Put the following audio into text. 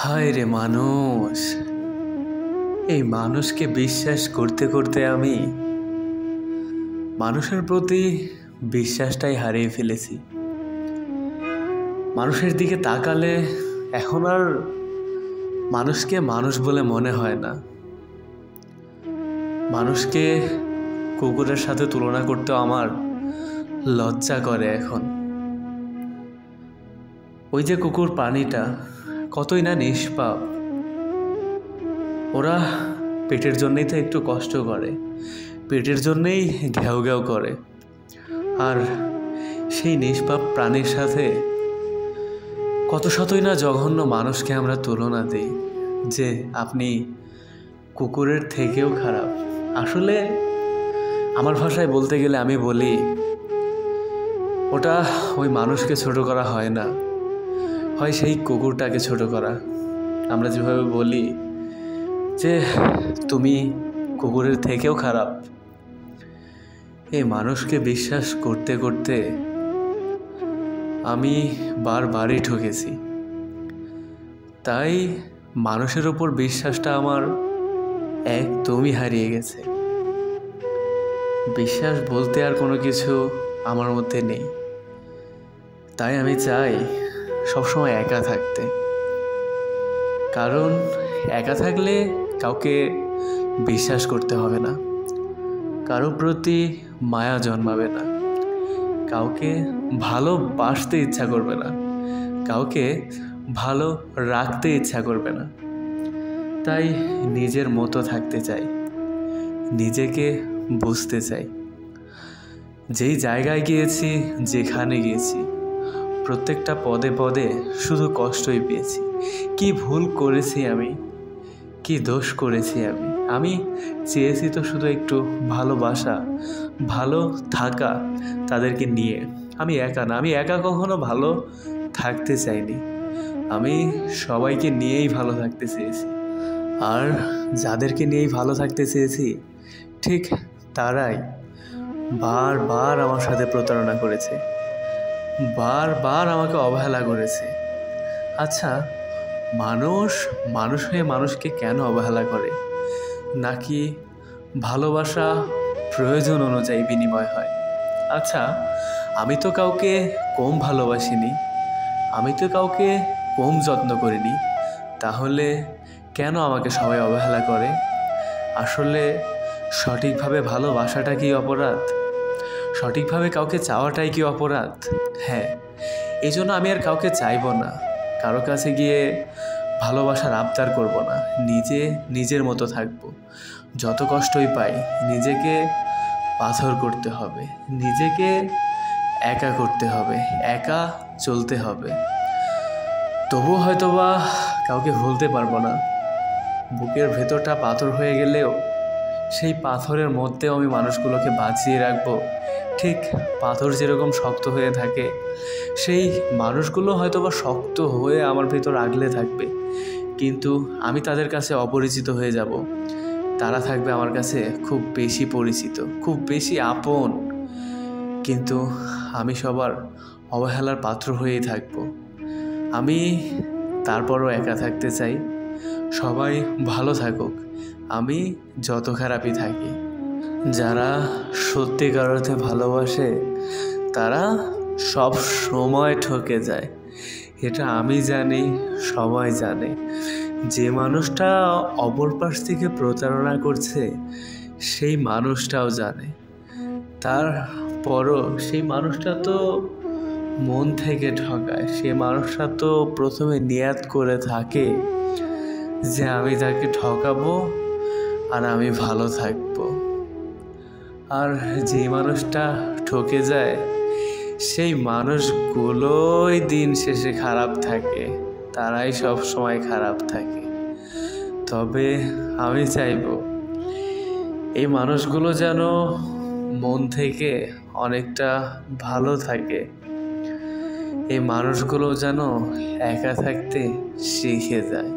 হায় রে মানুষ, এই মানুষকে বিশ্বাস করতে করতে আমি মানুষের প্রতি বিশ্বাসটাই হারিয়ে ফেলেছি। মানুষের দিকে তাকালে এখন আর মানুষকে মানুষ বলে মনে হয় না। মানুষকে কুকুরের সাথে তুলনা করতেও আমার লজ্জা করে এখন। ওই যে কুকুর প্রাণীটা কতই না নিষ্পাপ, ওরা পেটের জন্যই তো একটু কষ্ট করে, পেটের জন্যেই ঘেউ ঘেউ করে। আর সেই নিষ্পাপ প্রাণীর সাথে কত শতই না জঘন্য মানুষকে আমরা তুলনা দিই যে আপনি কুকুরের থেকেও খারাপ। আসলে আমার ভাষায় বলতে গেলে আমি বলি ওটা ওই মানুষকে ছোট করা হয় না, হয় সেই কুকুরটাকে ছোট করা। আমরা যেভাবে বলি যে তুমি কুকুরের থেকেও খারাপ, এই মানুষকে বিশ্বাস করতে করতে আমি বারবারই ঠকেছি। তাই মানুষের ওপর বিশ্বাসটা আমার একদমই হারিয়ে গেছে। বিশ্বাস বলতে আর কোনো কিছু আমার মধ্যে নেই। তাই আমি চাই সবসময় একা থাকতে, কারণ একা থাকলে কাউকে বিশ্বাস করতে হবে না, কারো প্রতি মায়া জন্মাবে না, কাউকে ভালোবাসতে ইচ্ছা করবে না, কাউকে ভালো রাখতে ইচ্ছা করবে না। তাই নিজের মতো থাকতে চাই, নিজেকে বুঝতে চাই। যেই জায়গায় গিয়েছি, যেখানে গিয়েছি, প্রত্যেকটা পদে পদে শুধু কষ্টই পেয়েছি। কি ভুল করেছি আমি, কি দোষ করেছি আমি চেয়েছি তো শুধু একটু ভালোবাসা, ভালো থাকা তাদেরকে নিয়ে। আমি একা কখনো ভালো থাকতে চাইনি। আমি সবাইকে নিয়েই ভালো থাকতে চেয়েছি। আর যাদেরকে নিয়েই ভালো থাকতে চেয়েছি ঠিক তারাই বারবার আমার সাথে প্রতারণা করেছে, বারবার আমাকে অবহেলা করেছে। আচ্ছা, মানুষ হয়ে মানুষকে কেন অবহেলা করে? নাকি ভালোবাসা প্রয়োজন অনুযায়ী বিনিময় হয়? আচ্ছা, আমি তো কাউকে কম ভালোবাসিনি, আমি তো কাউকে কম যত্ন করিনি, তাহলে কেন আমাকে সবাই অবহেলা করে? আসলে সঠিকভাবে ভালোবাসাটা কি অপরাধ? সঠিকভাবে কাউকে চাওয়াটাই কি অপরাধ? হ্যাঁ, এই জন্য আমি আর কাউকে চাইবো না, কারো কাছে গিয়ে ভালোবাসার আবদার করব না। নিজের মতো থাকবো। যত কষ্টই পাই নিজেকে পাথর করতে হবে, নিজেকে একা করতে হবে, একা চলতে হবে। তবুও হয়তোবা কাউকে ভুলতে পারবো না। বুকের ভেতরটা পাথর হয়ে গেলেও সেই পাথরের মধ্যেও আমি মানুষগুলোকে বাঁচিয়ে রাখবো। ঠিক পাথর যেরকম শক্ত হয়ে থাকে, সেই মানুষগুলো হয়তোবা শক্ত হয়ে আমার ভিতর আগলে থাকবে, কিন্তু আমি তাদের কাছে অপরিচিত হয়ে যাব। তারা থাকবে আমার কাছে খুব বেশি পরিচিত, খুব বেশি আপন, কিন্তু আমি সবার অবহেলার পাত্র হয়েই থাকব। আমি তারপরও একা থাকতে চাই। সবাই ভালো থাকুক, আমি যত খারাপই থাকি। যারা সত্যিকার অর্থে ভালোবাসে তারা সব সময় ঠকে যায়, এটা আমি জানি, সবাই জানে। যে মানুষটা অপর পাশ থেকে প্রতারণা করছে সেই মানুষটাও জানে। তারপরও সেই মানুষটা তো মন থেকে ঠকায়। সেই মানুষটা তো প্রথমে নিয়াত করে থাকে যে আমি তাকে ঠকাবো আর আমি ভালো থাকবো। আর যে মানুষটা ঠকে যায় সেই মানুষগুলোই দিন শেষে খারাপ থাকে, তারাই সব সময় খারাপ থাকে। তবে আমি চাইবো এই মানুষগুলো যেন মন থেকে অনেকটা ভালো থাকে, এই মানুষগুলো যেন একা থাকতে শিখে যায়।